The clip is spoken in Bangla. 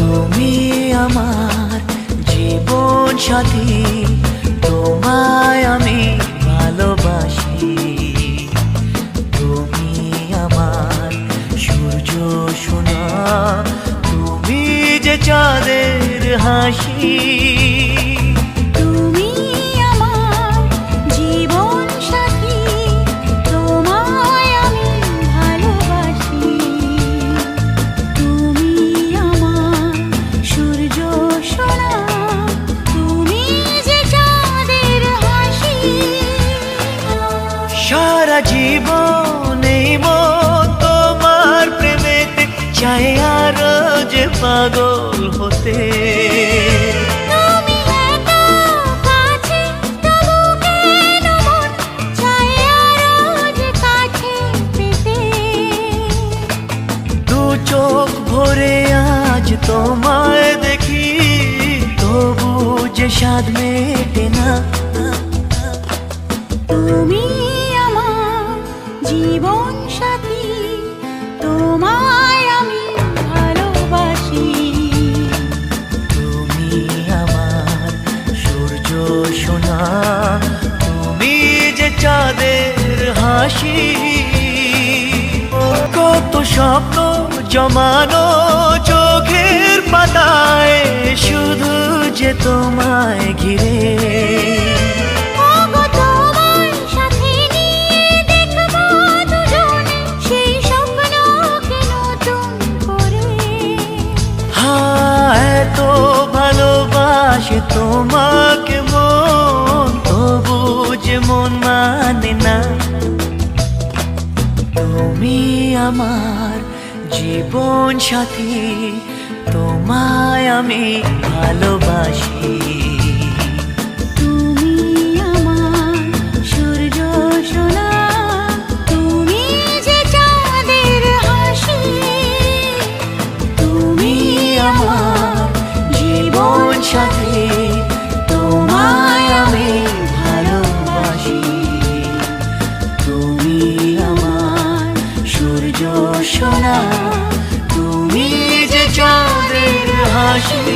তুমি আমার জীবন সাথী, তোমায় আমি ভালোবাসি। তুমি আমার সূর্য সোনা, তুমি যে চাঁদের হাসি। তুমি আমার জীবন সাথী, তোমায় আমি ভালোবাসি। তুমি আমার সূর্য সোনা, তুমি যে চাঁদের হাসি। সারা জীবন এই মন তোমার প্রেমেতে চাই আরো যে পাগল হতে। তুমি এত কাছে, তবু কেন মন চায় আরো যে কাছে পেতে। দু চোখ ভরে আজ তোমায় দেখি, তবু যে স্বাদ মেটে না। তুমি আমার জীবন সাথী, তোমায় আমি ভালোবাসি। তুমি আমার সূর্য সোনা, তুমি যে চাঁদের হাসি। কত স্বপ্ন জমানো চোখের পাতায়, শুধু যে তোমায় ঘিরে। ওগো তোমার সাথে নিয়ে দেখবো দুজনে সেই স্বপ্নকে নতুন করে। এত ভালোবাসে তোমাকে মন, তবু যে মন মানে না। তুমি আমার জীবন সাথী, তোমায় আমি ভালোবাসি। তুমি আমার সূর্য সোনা, তুমি যে চাঁদের হাসি। তুমি আমার জীবন সাথী, তোমায় আমি ভালোবাসি। তুমি আমার সূর্য সোনা, তুমি যে চাঁদের হাসি।